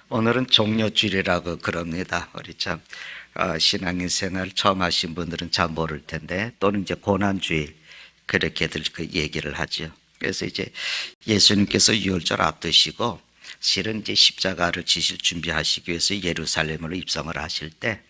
오늘은 종료주일이라고 그럽니다. 우리 참 신앙생활 처음 하신 분들은 잘 모를 텐데, 또는 이제 고난주일 그렇게들 그 얘기를 하죠. 그래서 이제 예수님께서 유월절 앞두시고 실은 이제 십자가를 지실 준비하시기 위해서 예루살렘으로 입성을 하실 때,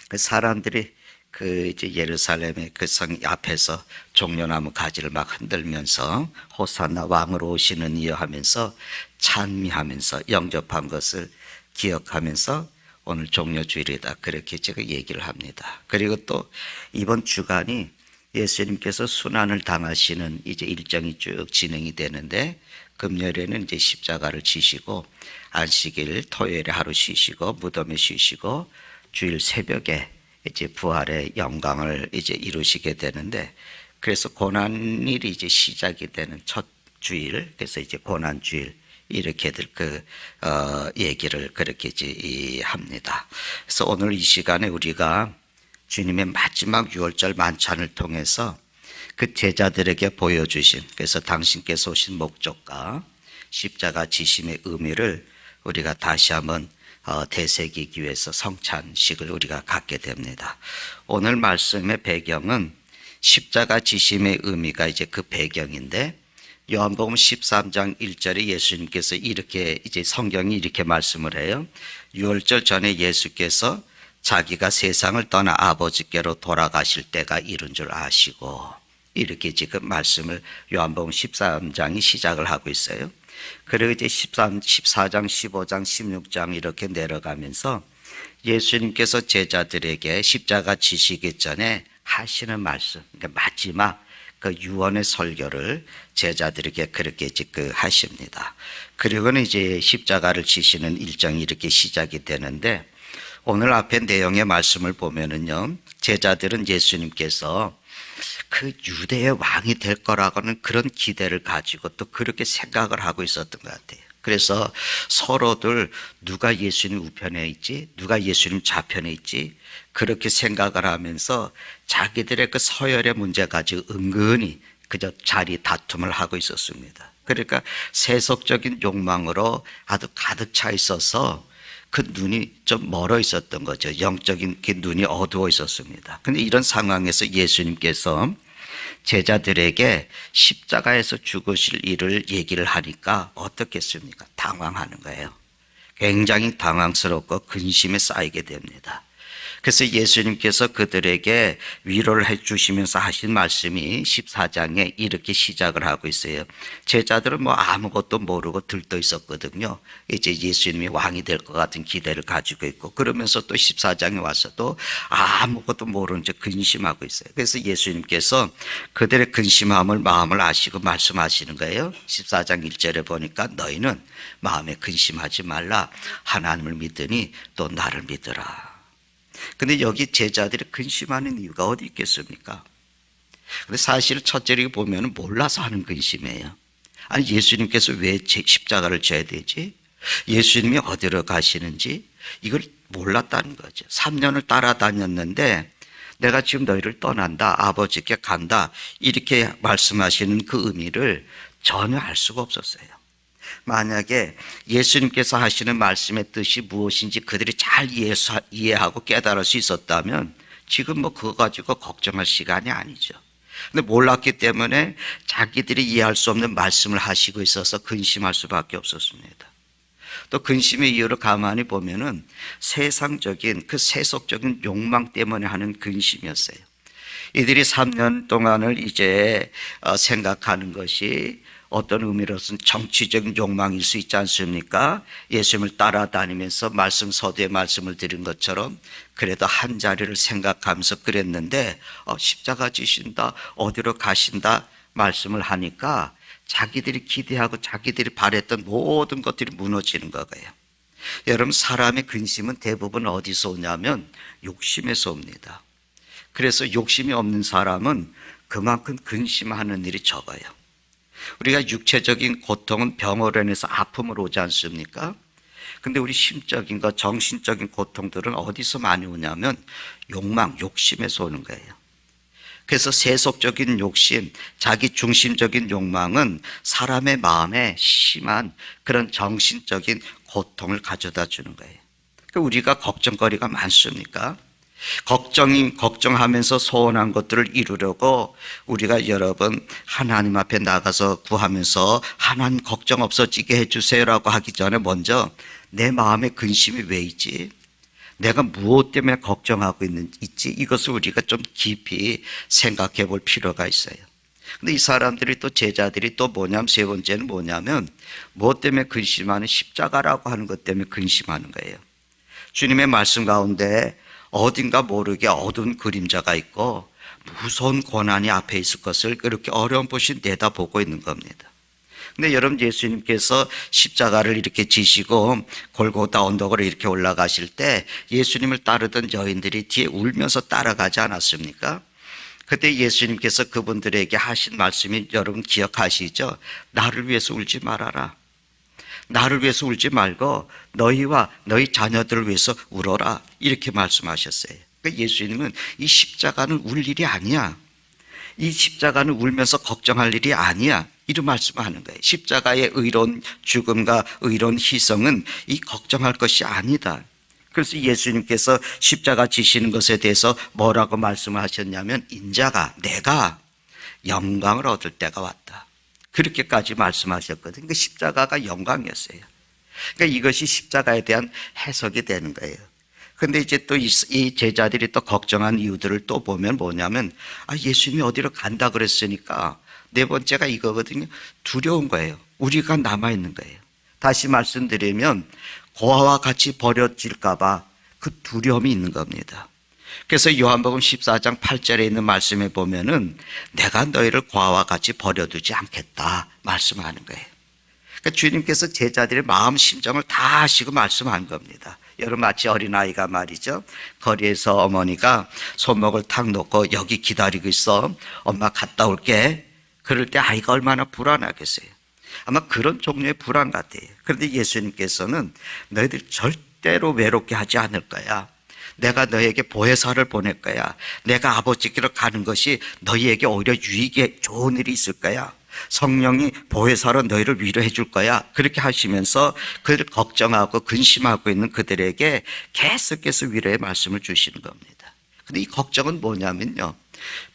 그 사람들이 그 이제 예루살렘의 그 성 앞에서 종려나무 가지를 막 흔들면서 호산나 왕으로 오시는 이여 하면서 찬미하면서 영접한 것을 기억하면서 오늘 종려주일이다, 그렇게 제가 얘기를 합니다. 그리고 또 이번 주간이 예수님께서 순환을 당하시는 이제 일정이 쭉 진행이 되는데, 금요일에는 이제 십자가를 지시고 안식일 토요일에 하루 쉬시고 무덤에 쉬시고 주일 새벽에 이제 부활의 영광을 이제 이루시게 되는데, 그래서 고난일이 이제 시작이 되는 첫 주일, 그래서 이제 고난주일 이렇게들 얘기를 그렇게 이제 합니다. 그래서 오늘 이 시간에 우리가 주님의 마지막 유월절 만찬을 통해서 그 제자들에게 보여주신, 그래서 당신께서 오신 목적과 십자가 지심의 의미를 우리가 다시 한번 되새기기 위해서 성찬식을 우리가 갖게 됩니다. 오늘 말씀의 배경은 십자가 지심의 의미가 이제 그 배경인데, 요한복음 13장 1절에 예수님께서 이렇게 이제 성경이 이렇게 말씀을 해요. 유월절 전에 예수께서 자기가 세상을 떠나 아버지께로 돌아가실 때가 이른 줄 아시고, 이렇게 지금 말씀을 요한복음 13장이 시작을 하고 있어요. 그리고 이제 14장, 15장, 16장 이렇게 내려가면서 예수님께서 제자들에게 십자가 지시기 전에 하시는 말씀, 그러니까 마지막 그 유언의 설교를 제자들에게 그렇게 하십니다. 그리고는 이제 십자가를 지시는 일정이 이렇게 시작이 되는데, 오늘 앞에 내용의 말씀을 보면은요, 제자들은 예수님께서 그 유대의 왕이 될 거라고는 그런 기대를 가지고 또 그렇게 생각을 하고 있었던 것 같아요. 그래서 서로들 누가 예수님 우편에 있지, 누가 예수님 좌편에 있지, 그렇게 생각을 하면서 자기들의 그 서열의 문제 가지고 은근히 그저 자리 다툼을 하고 있었습니다. 그러니까 세속적인 욕망으로 아주 가득 차 있어서 그 눈이 좀 멀어 있었던 거죠. 영적인 그 눈이 어두워 있었습니다. 근데 이런 상황에서 예수님께서 제자들에게 십자가에서 죽으실 일을 얘기를 하니까 어떻겠습니까? 당황하는 거예요. 굉장히 당황스럽고 근심에 쌓이게 됩니다. 그래서 예수님께서 그들에게 위로를 해주시면서 하신 말씀이 14장에 이렇게 시작을 하고 있어요. 제자들은 뭐 아무것도 모르고 들떠 있었거든요. 이제 예수님이 왕이 될 것 같은 기대를 가지고 있고, 그러면서 또 14장에 와서도 아무것도 모르는 채 근심하고 있어요. 그래서 예수님께서 그들의 근심함을 마음을 아시고 말씀하시는 거예요. 14장 1절에 보니까 너희는 마음에 근심하지 말라. 하나님을 믿으니 또 나를 믿으라. 근데 여기 제자들이 근심하는 이유가 어디 있겠습니까? 근데 사실 첫째로 보면 몰라서 하는 근심이에요. 아니, 예수님께서 왜 십자가를 져야 되지? 예수님이 어디로 가시는지 이걸 몰랐다는 거죠. 3년을 따라다녔는데 내가 지금 너희를 떠난다, 아버지께 간다, 이렇게 말씀하시는 그 의미를 전혀 알 수가 없었어요. 만약에 예수님께서 하시는 말씀의 뜻이 무엇인지 그들이 잘 이해하고 깨달을 수 있었다면 지금 뭐 그거 가지고 걱정할 시간이 아니죠. 근데 몰랐기 때문에 자기들이 이해할 수 없는 말씀을 하시고 있어서 근심할 수밖에 없었습니다. 또 근심의 이유를 가만히 보면은 세상적인 그 세속적인 욕망 때문에 하는 근심이었어요. 이들이 3년 동안을 이제 생각하는 것이 어떤 의미로서는 정치적인 욕망일 수 있지 않습니까? 예수님을 따라다니면서 말씀 서두에 말씀을 드린 것처럼 그래도 한 자리를 생각하면서 그랬는데 십자가 지신다, 어디로 가신다 말씀을 하니까 자기들이 기대하고 자기들이 바랬던 모든 것들이 무너지는 거예요. 여러분, 사람의 근심은 대부분 어디서 오냐면 욕심에서 옵니다. 그래서 욕심이 없는 사람은 그만큼 근심하는 일이 적어요. 우리가 육체적인 고통은 병으로 인해서 아픔으로 오지 않습니까? 근데 우리 심적인 것, 정신적인 고통들은 어디서 많이 오냐면 욕망, 욕심에서 오는 거예요. 그래서 세속적인 욕심, 자기 중심적인 욕망은 사람의 마음에 심한 그런 정신적인 고통을 가져다 주는 거예요. 그러니까 우리가 걱정거리가 많습니까? 걱정하면서 소원한 것들을 이루려고 우리가 여러분 하나님 앞에 나가서 구하면서 하나님 걱정 없어지게 해주세요라고 하기 전에 먼저 내 마음에 근심이 왜 있지? 내가 무엇 때문에 걱정하고 있지? 이것을 우리가 좀 깊이 생각해 볼 필요가 있어요. 근데 이 사람들이 또 제자들이 또 뭐냐면 세 번째는 뭐냐면 무엇 때문에 근심하는 십자가라고 하는 것 때문에 근심하는 거예요. 주님의 말씀 가운데 어딘가 모르게 어두운 그림자가 있고 무서운 고난이 앞에 있을 것을 그렇게 어렴풋이 내다보고 있는 겁니다. 근데 여러분 예수님께서 십자가를 이렇게 지시고 골고다 언덕으로 이렇게 올라가실 때 예수님을 따르던 여인들이 뒤에 울면서 따라가지 않았습니까? 그때 예수님께서 그분들에게 하신 말씀이 여러분 기억하시죠? 나를 위해서 울지 말아라. 나를 위해서 울지 말고 너희와 너희 자녀들을 위해서 울어라 이렇게 말씀하셨어요. 그러니까 예수님은 이 십자가는 울 일이 아니야. 이 십자가는 울면서 걱정할 일이 아니야 이런 말씀하는 거예요. 십자가의 의로운 죽음과 의로운 희생은 이 걱정할 것이 아니다. 그래서 예수님께서 십자가 지시는 것에 대해서 뭐라고 말씀하셨냐면 인자가 내가 영광을 얻을 때가 왔다. 그렇게까지 말씀하셨거든요. 그 십자가가 영광이었어요. 그러니까 이것이 십자가에 대한 해석이 되는 거예요. 근데 이제 또 이 제자들이 또 걱정한 이유들을 또 보면 뭐냐면 예수님이 어디로 간다 그랬으니까 네 번째가 이거거든요. 두려운 거예요. 우리가 남아있는 거예요. 다시 말씀드리면 고아와 같이 버려질까 봐 그 두려움이 있는 겁니다. 그래서 요한복음 14장 8절에 있는 말씀에 보면은 내가 너희를 고아와 같이 버려두지 않겠다 말씀하는 거예요. 그러니까 주님께서 제자들의 마음 심정을 다 아시고 말씀한 겁니다. 여러분 마치 어린아이가 말이죠. 거리에서 어머니가 손목을 탁 놓고 여기 기다리고 있어. 엄마 갔다 올게. 그럴 때 아이가 얼마나 불안하겠어요. 아마 그런 종류의 불안 같아요. 그런데 예수님께서는 너희들 절대로 외롭게 하지 않을 거야. 내가 너에게 보혜사를 보낼 거야. 내가 아버지께로 가는 것이 너희에게 오히려 유익에 좋은 일이 있을 거야. 성령이 보혜사로 너희를 위로해 줄 거야. 그렇게 하시면서 그들 걱정하고 근심하고 있는 그들에게 계속해서 위로의 말씀을 주시는 겁니다. 근데 이 걱정은 뭐냐면요.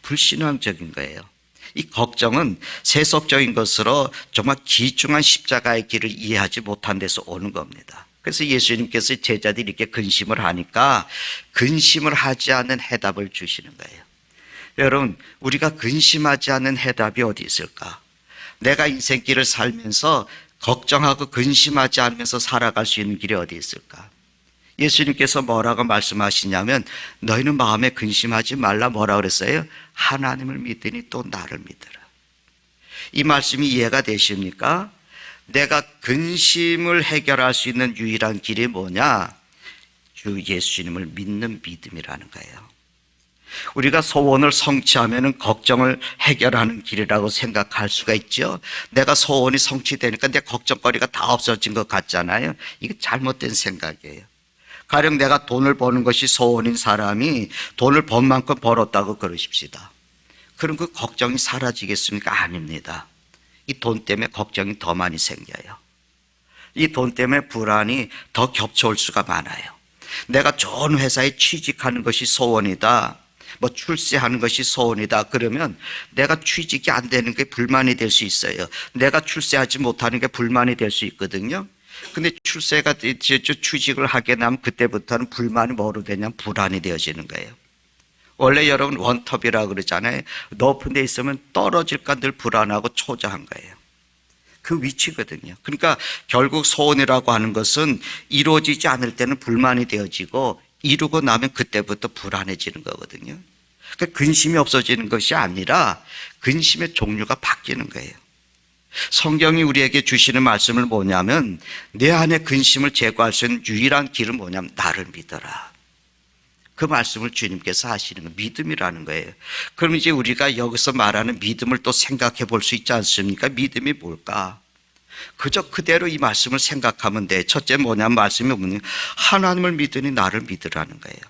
불신앙적인 거예요. 이 걱정은 세속적인 것으로 정말 귀중한 십자가의 길을 이해하지 못한 데서 오는 겁니다. 그래서 예수님께서 제자들이 이렇게 근심을 하니까 근심을 하지 않는 해답을 주시는 거예요. 여러분, 우리가 근심하지 않는 해답이 어디 있을까? 내가 인생길을 살면서 걱정하고 근심하지 않으면서 살아갈 수 있는 길이 어디 있을까? 예수님께서 뭐라고 말씀하시냐면 너희는 마음에 근심하지 말라 뭐라 그랬어요? 하나님을 믿으니 또 나를 믿으라. 이 말씀이 이해가 되십니까? 내가 근심을 해결할 수 있는 유일한 길이 뭐냐? 주 예수님을 믿는 믿음이라는 거예요. 우리가 소원을 성취하면 걱정을 해결하는 길이라고 생각할 수가 있죠. 내가 소원이 성취되니까 내 걱정거리가 다 없어진 것 같잖아요. 이게 잘못된 생각이에요. 가령 내가 돈을 버는 것이 소원인 사람이 돈을 번 만큼 벌었다고 그러십시다. 그럼 그 걱정이 사라지겠습니까? 아닙니다. 이 돈 때문에 걱정이 더 많이 생겨요. 이 돈 때문에 불안이 더 겹쳐올 수가 많아요. 내가 좋은 회사에 취직하는 것이 소원이다. 뭐 출세하는 것이 소원이다. 그러면 내가 취직이 안 되는 게 불만이 될 수 있어요. 내가 출세하지 못하는 게 불만이 될 수 있거든요. 근데 출세가 취직을 하게 되면 그때부터는 불만이 뭐로 되냐면 불안이 되어지는 거예요. 원래 여러분 원톱이라고 그러잖아요. 높은 데 있으면 떨어질까 늘 불안하고 초조한 거예요. 그 위치거든요. 그러니까 결국 소원이라고 하는 것은 이루어지지 않을 때는 불만이 되어지고 이루고 나면 그때부터 불안해지는 거거든요. 그러니까 근심이 없어지는 것이 아니라 근심의 종류가 바뀌는 거예요. 성경이 우리에게 주시는 말씀을 뭐냐면 내 안에 근심을 제거할 수 있는 유일한 길은 뭐냐면 나를 믿어라. 그 말씀을 주님께서 하시는 거 믿음이라는 거예요. 그럼 이제 우리가 여기서 말하는 믿음을 또 생각해 볼 수 있지 않습니까? 믿음이 뭘까? 그저 그대로 이 말씀을 생각하면 돼. 첫째 뭐냐면 말씀이 뭐냐면 하나님을 믿으니 나를 믿으라는 거예요.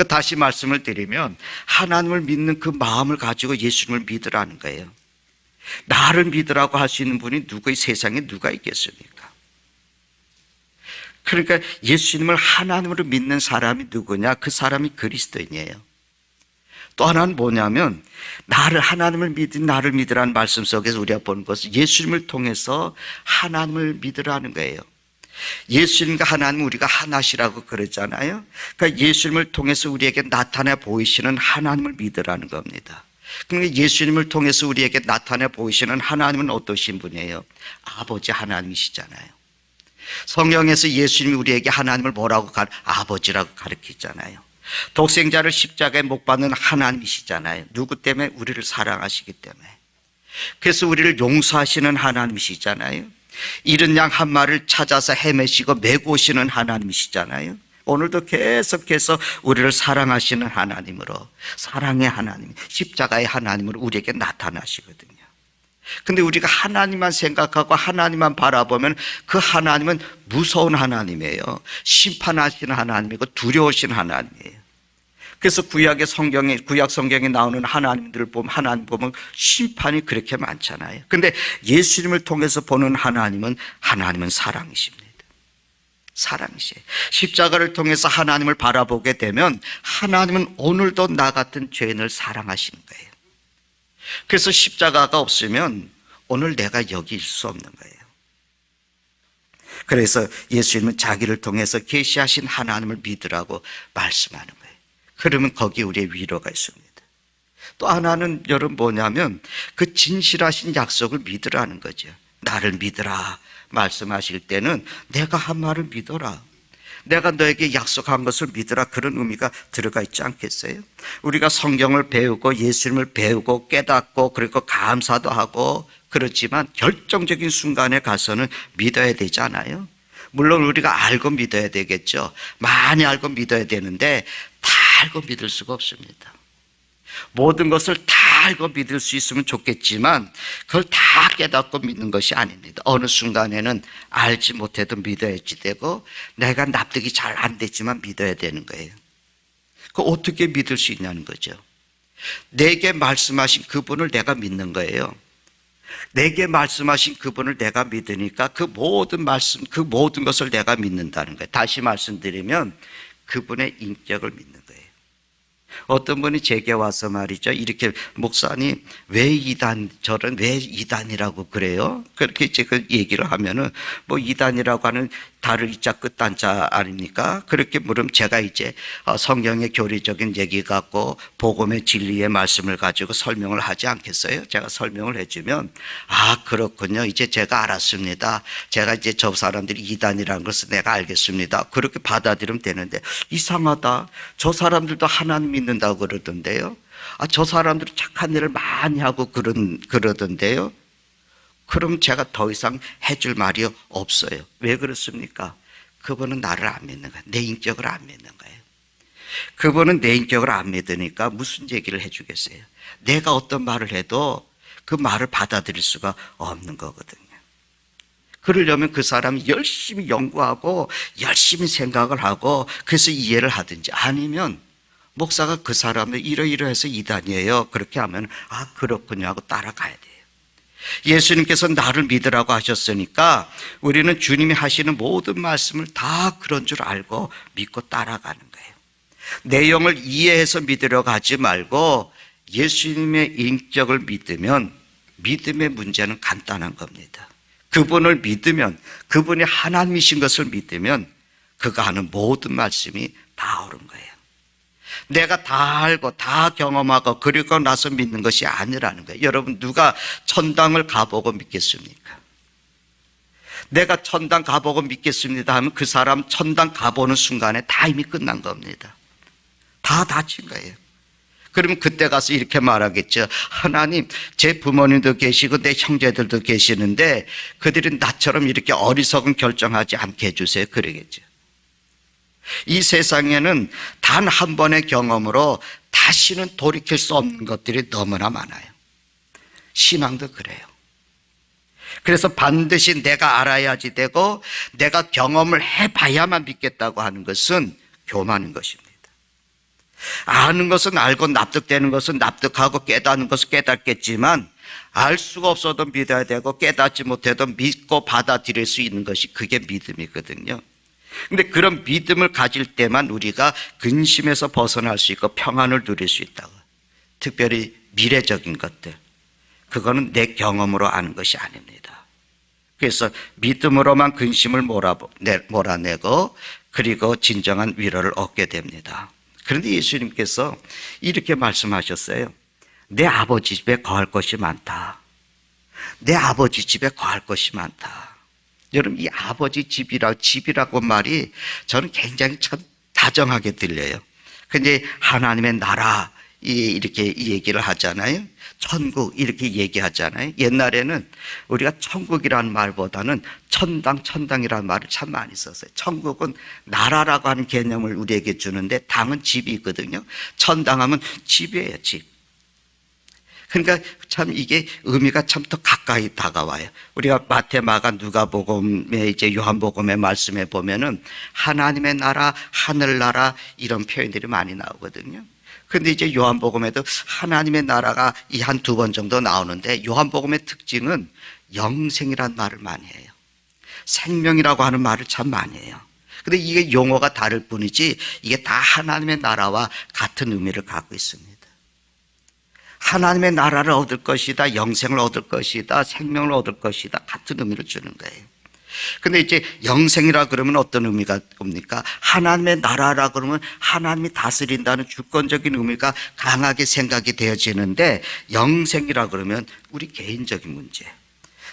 다시 말씀을 드리면 하나님을 믿는 그 마음을 가지고 예수님을 믿으라는 거예요. 나를 믿으라고 할 수 있는 분이 세상에 누가 있겠습니까? 그러니까 예수님을 하나님으로 믿는 사람이 누구냐? 그 사람이 그리스도인이에요. 또 하나는 뭐냐면 하나님을 나를 믿으라는 말씀 속에서 우리가 보는 것은 예수님을 통해서 하나님을 믿으라는 거예요. 예수님과 하나님 우리가 하나시라고 그러잖아요. 그러니까 예수님을 통해서 우리에게 나타내 보이시는 하나님을 믿으라는 겁니다. 그러니까 예수님을 통해서 우리에게 나타내 보이시는 하나님은 어떠신 분이에요? 아버지 하나님이시잖아요. 성경에서 예수님이 우리에게 하나님을 뭐라고 아버지라고 가르치잖아요. 독생자를 십자가에 못 박는 하나님이시잖아요. 누구 때문에? 우리를 사랑하시기 때문에. 그래서 우리를 용서하시는 하나님이시잖아요. 잃은 양 한 마리를 찾아서 헤매시고 메고 오시는 하나님이시잖아요. 오늘도 계속해서 우리를 사랑하시는 하나님으로, 사랑의 하나님, 십자가의 하나님으로 우리에게 나타나시거든요. 근데 우리가 하나님만 생각하고 하나님만 바라보면 그 하나님은 무서운 하나님이에요. 심판하시는 하나님이고 두려우신 하나님이에요. 그래서 구약 성경에 나오는 하나님 보면 심판이 그렇게 많잖아요. 근데 예수님을 통해서 보는 하나님은 사랑이십니다. 사랑이시에요. 십자가를 통해서 하나님을 바라보게 되면 하나님은 오늘도 나 같은 죄인을 사랑하시는 거예요. 그래서 십자가가 없으면 오늘 내가 여기 있을 수 없는 거예요. 그래서 예수님은 자기를 통해서 계시하신 하나님을 믿으라고 말씀하는 거예요. 그러면 거기에 우리의 위로가 있습니다. 또 하나는 여러분 뭐냐면 그 진실하신 약속을 믿으라는 거죠. 나를 믿으라 말씀하실 때는 내가 한 말을 믿어라, 내가 너에게 약속한 것을 믿으라, 그런 의미가 들어가 있지 않겠어요? 우리가 성경을 배우고 예수님을 배우고 깨닫고 그리고 감사도 하고 그렇지만 결정적인 순간에 가서는 믿어야 되지 않아요? 물론 우리가 알고 믿어야 되겠죠. 많이 알고 믿어야 되는데 다 알고 믿을 수가 없습니다. 모든 것을 다 알고 믿을 수 있으면 좋겠지만 그걸 다 깨닫고 믿는 것이 아닙니다. 어느 순간에는 알지 못해도 믿어야지 되고 내가 납득이 잘 안 되지만 믿어야 되는 거예요. 그 어떻게 믿을 수 있냐는 거죠. 내게 말씀하신 그분을 내가 믿는 거예요. 내게 말씀하신 그분을 내가 믿으니까 그 모든 것을 내가 믿는다는 거예요. 다시 말씀드리면 그분의 인격을 믿는 거예요. 어떤 분이 제게 와서 말이죠, 이렇게 목사님 왜 이단이라고 그래요? 그렇게 제가 얘기를 하면은 뭐 이단이라고 하는 달을 이자 끝단자 아닙니까? 그렇게 물으면 제가 이제 성경의 교리적인 얘기 갖고 복음의 진리의 말씀을 가지고 설명을 하지 않겠어요? 제가 설명을 해주면 그렇군요, 이제 제가 알았습니다, 제가 이제 저 사람들이 이단이라는 것을 내가 알겠습니다, 그렇게 받아들이면 되는데 이상하다, 저 사람들도 하나님 믿는다고 그러던데요, 저 사람들은 착한 일을 많이 하고 그러던데요. 그럼 제가 더 이상 해줄 말이 없어요. 왜 그렇습니까? 그분은 나를 안 믿는 거예요. 내 인격을 안 믿는 거예요. 그분은 내 인격을 안 믿으니까 무슨 얘기를 해주겠어요? 내가 어떤 말을 해도 그 말을 받아들일 수가 없는 거거든요. 그러려면 그 사람이 열심히 연구하고 열심히 생각을 하고 그래서 이해를 하든지, 아니면 목사가 그 사람을 이러이러해서 이단이에요, 그렇게 하면 그렇군요 하고 따라가야 돼요. 예수님께서 나를 믿으라고 하셨으니까 우리는 주님이 하시는 모든 말씀을 다 그런 줄 알고 믿고 따라가는 거예요. 내용을 이해해서 믿으려고 하지 말고 예수님의 인격을 믿으면 믿음의 문제는 간단한 겁니다. 그분을 믿으면, 그분이 하나님이신 것을 믿으면 그가 하는 모든 말씀이 다 옳은 거예요. 내가 다 알고 다 경험하고 그리고 나서 믿는 것이 아니라는 거예요. 여러분, 누가 천당을 가보고 믿겠습니까? 내가 천당 가보고 믿겠습니다 하면 그 사람 천당 가보는 순간에 다 이미 끝난 겁니다. 다 다친 거예요. 그러면 그때 가서 이렇게 말하겠죠. 하나님, 제 부모님도 계시고 내 형제들도 계시는데 그들이 나처럼 이렇게 어리석은 결정하지 않게 해주세요, 그러겠죠. 이 세상에는 단 한 번의 경험으로 다시는 돌이킬 수 없는 것들이 너무나 많아요. 신앙도 그래요. 그래서 반드시 내가 알아야지 되고 내가 경험을 해봐야만 믿겠다고 하는 것은 교만인 것입니다. 아는 것은 알고 납득되는 것은 납득하고 깨닫는 것은 깨닫겠지만 알 수가 없어도 믿어야 되고 깨닫지 못해도 믿고 받아들일 수 있는 것이 그게 믿음이거든요. 근데 그런 믿음을 가질 때만 우리가 근심에서 벗어날 수 있고 평안을 누릴 수 있다고. 특별히 미래적인 것들, 그거는 내 경험으로 아는 것이 아닙니다. 그래서 믿음으로만 근심을 몰아내고 그리고 진정한 위로를 얻게 됩니다. 그런데 예수님께서 이렇게 말씀하셨어요. 내 아버지 집에 거할 것이 많다. 내 아버지 집에 거할 것이 많다. 여러분, 이 아버지 집이라고 말이 저는 굉장히 참 다정하게 들려요. 근데 하나님의 나라 이렇게 얘기를 하잖아요. 천국 이렇게 얘기하잖아요. 옛날에는 우리가 천국이라는 말보다는 천당이라는 말을 참 많이 썼어요. 천국은 나라라고 하는 개념을 우리에게 주는데 당은 집이 있거든요. 천당하면 집이에요, 집. 그러니까 참 이게 의미가 참 더 가까이 다가와요. 우리가 마태, 마가, 누가복음에 이제 요한복음의 말씀에 보면은 하나님의 나라, 하늘나라 이런 표현들이 많이 나오거든요. 근데 이제 요한복음에도 하나님의 나라가 이 한 두 번 정도 나오는데 요한복음의 특징은 영생이라는 말을 많이 해요. 생명이라고 하는 말을 참 많이 해요. 근데 이게 용어가 다를 뿐이지 이게 다 하나님의 나라와 같은 의미를 갖고 있습니다. 하나님의 나라를 얻을 것이다, 영생을 얻을 것이다, 생명을 얻을 것이다, 같은 의미를 주는 거예요. 근데 이제 영생이라 그러면 어떤 의미가 옵니까? 하나님의 나라라 그러면 하나님이 다스린다는 주권적인 의미가 강하게 생각이 되어지는데, 영생이라 그러면 우리 개인적인 문제,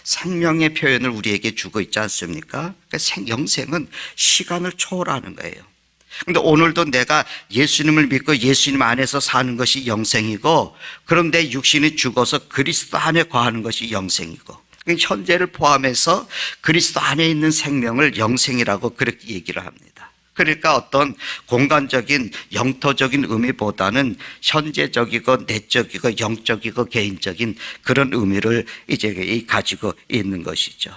생명의 표현을 우리에게 주고 있지 않습니까? 그러니까 영생은 시간을 초월하는 거예요. 근데 오늘도 내가 예수님을 믿고 예수님 안에서 사는 것이 영생이고, 그런데 육신이 죽어서 그리스도 안에 거하는 것이 영생이고, 현재를 포함해서 그리스도 안에 있는 생명을 영생이라고 그렇게 얘기를 합니다. 그러니까 어떤 공간적인 영토적인 의미보다는 현재적이고 내적이고 영적이고 개인적인 그런 의미를 이제 가지고 있는 것이죠.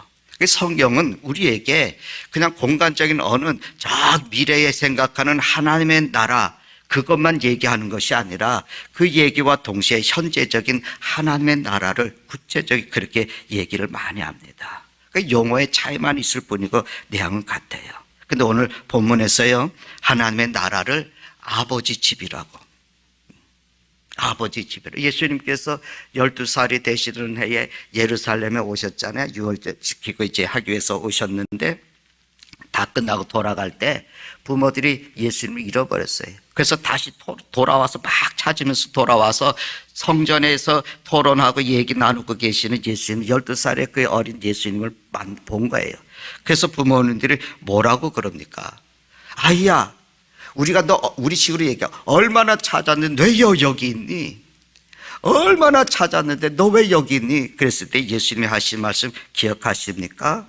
성경은 우리에게 그냥 공간적인 어느 저 미래에 생각하는 하나님의 나라 그것만 얘기하는 것이 아니라 그 얘기와 동시에 현재적인 하나님의 나라를 구체적으로 그렇게 얘기를 많이 합니다. 그러니까 용어의 차이만 있을 뿐이고 내용은 같아요. 근데 오늘 본문에서요, 하나님의 나라를 아버지 집이라고, 아버지 집이라고. 예수님께서 12살이 되시던 해에 예루살렘에 오셨잖아요. 유월절 지키고 이제 하기 위해서 오셨는데, 다 끝나고 돌아갈 때 부모들이 예수님을 잃어버렸어요. 그래서 다시 돌아와서 막 찾으면서 돌아와서 성전에서 토론하고 얘기 나누고 계시는 예수님, 12살의 그 어린 예수님을 본 거예요. 그래서 부모님들이 뭐라고 그럽니까? 아이야, 우리가 너, 우리 식으로 얘기하고, 얼마나 찾았는데 왜 여기 있니? 얼마나 찾았는데 너 왜 여기 있니? 그랬을 때 예수님이 하신 말씀 기억하십니까?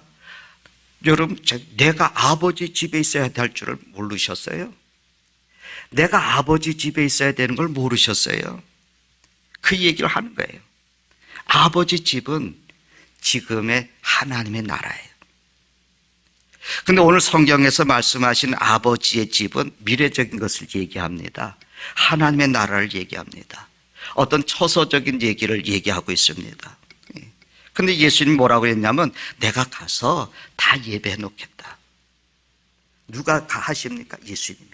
여러분, 내가 아버지 집에 있어야 될 줄을 모르셨어요? 내가 아버지 집에 있어야 되는 걸 모르셨어요? 그 얘기를 하는 거예요. 아버지 집은 지금의 하나님의 나라예요. 근데 오늘 성경에서 말씀하신 아버지의 집은 미래적인 것을 얘기합니다. 하나님의 나라를 얘기합니다. 어떤 처소적인 얘기를 얘기하고 있습니다. 근데 예수님이 뭐라고 했냐면, 내가 가서 다 예배해 놓겠다. 누가 다 하십니까? 예수님이.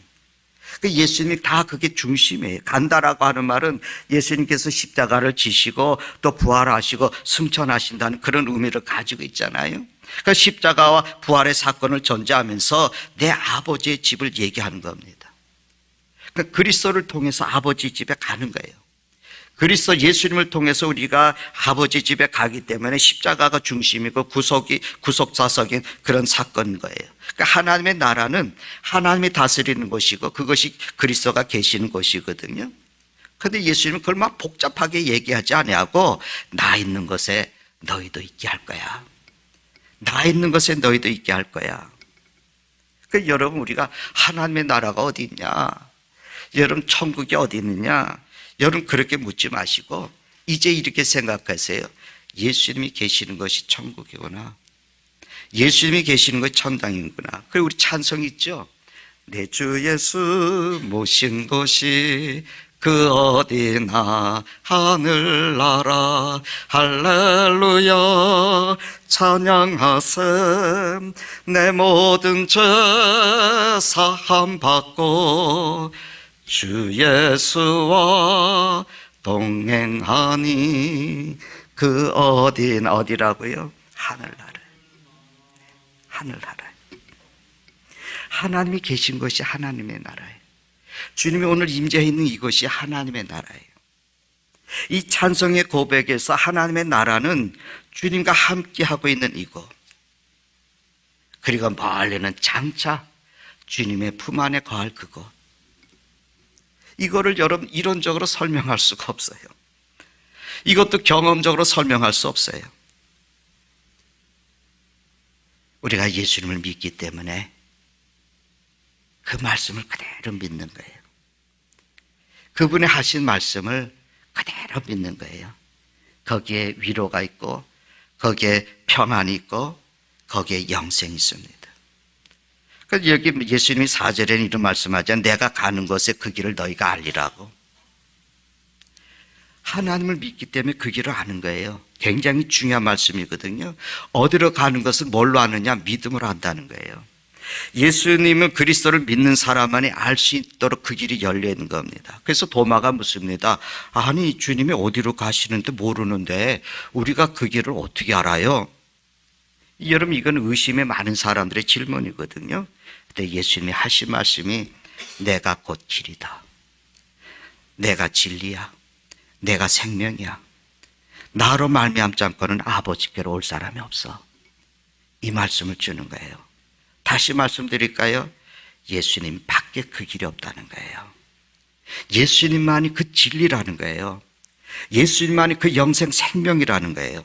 예수님이 다 그게 중심이에요. 간다라고 하는 말은 예수님께서 십자가를 지시고 또 부활하시고 승천하신다는 그런 의미를 가지고 있잖아요. 그러니까 십자가와 부활의 사건을 전제하면서 내 아버지의 집을 얘기하는 겁니다. 그러니까 그리스도를 통해서 아버지 집에 가는 거예요. 그리스도 예수님을 통해서 우리가 아버지 집에 가기 때문에 십자가가 중심이고 구속사적인 그런 사건인 거예요. 그러니까 하나님의 나라는 하나님이 다스리는 것이고 그것이 그리스도가 계시는 것이거든요. 그런데 예수님은 그걸 막 복잡하게 얘기하지 아니하고, 나 있는 곳에 너희도 있게 할 거야. 나 있는 곳에 너희도 있게 할 거야. 그러니까 여러분, 우리가 하나님의 나라가 어디 있냐, 여러분 천국이 어디 있느냐, 여러분 그렇게 묻지 마시고 이제 이렇게 생각하세요. 예수님이 계시는 것이 천국이구나. 예수님이 계시는 것이 천당이구나. 그리고 우리 찬송 있죠. 내 주 예수 모신 곳이 그 어디나 하늘나라. 할렐루야 찬양하세. 내 모든 죄 사함 받고 주 예수와 동행하니. 그 어디라고요? 하늘나라. 하늘나라. 하나님이 계신 것이 하나님의 나라예요. 주님이 오늘 임재해 있는 이것이 하나님의 나라예요. 이 찬송의 고백에서 하나님의 나라는 주님과 함께하고 있는 이곳, 그리고 멀리는 장차 주님의 품 안에 거할 그곳. 이거를 여러분 이론적으로 설명할 수가 없어요. 이것도 경험적으로 설명할 수 없어요. 우리가 예수님을 믿기 때문에 그 말씀을 그대로 믿는 거예요. 그분의 하신 말씀을 그대로 믿는 거예요. 거기에 위로가 있고, 거기에 평안이 있고, 거기에 영생이 있습니다. 그래서 여기 예수님이 4절에는 이런 말씀하잖아요. 내가 가는 곳에 그 길을 너희가 알리라고. 하나님을 믿기 때문에 그 길을 아는 거예요. 굉장히 중요한 말씀이거든요. 어디로 가는 것을 뭘로 아느냐? 믿음으로 안다는 거예요. 예수님은 그리스도를 믿는 사람만이 알 수 있도록 그 길이 열려 있는 겁니다. 그래서 도마가 묻습니다. 아니, 주님이 어디로 가시는데 모르는데 우리가 그 길을 어떻게 알아요? 여러분, 이건 의심에 많은 사람들의 질문이거든요. 근데 예수님이 하신 말씀이 내가 곧 길이다. 내가 진리야. 내가 생명이야. 나로 말미암지 않고는 아버지께로 올 사람이 없어. 이 말씀을 주는 거예요. 다시 말씀드릴까요? 예수님 밖에 그 길이 없다는 거예요. 예수님만이 그 진리라는 거예요. 예수님만이 그 영생 생명이라는 거예요.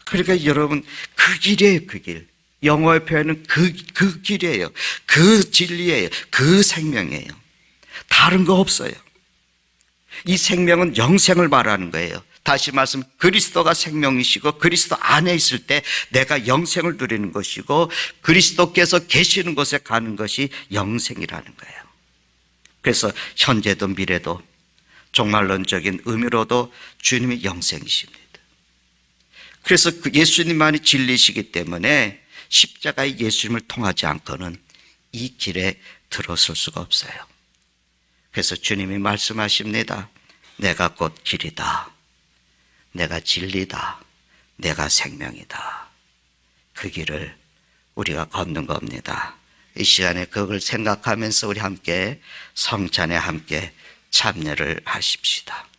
그러니까 여러분, 그 길이에요, 그 길. 영어의 표현은 그 길이에요. 그 진리예요. 그 생명이에요. 다른 거 없어요. 이 생명은 영생을 말하는 거예요. 다시 말씀, 그리스도가 생명이시고 그리스도 안에 있을 때 내가 영생을 누리는 것이고 그리스도께서 계시는 곳에 가는 것이 영생이라는 거예요. 그래서 현재도 미래도 종말론적인 의미로도 주님이 영생이십니다. 그래서 그 예수님만이 진리시기 때문에 십자가의 예수님을 통하지 않고는 이 길에 들어설 수가 없어요. 그래서 주님이 말씀하십니다. 내가 곧 길이다. 내가 진리다. 내가 생명이다. 그 길을 우리가 걷는 겁니다. 이 시간에 그걸 생각하면서 우리 함께 성찬에 함께 참여를 하십시다.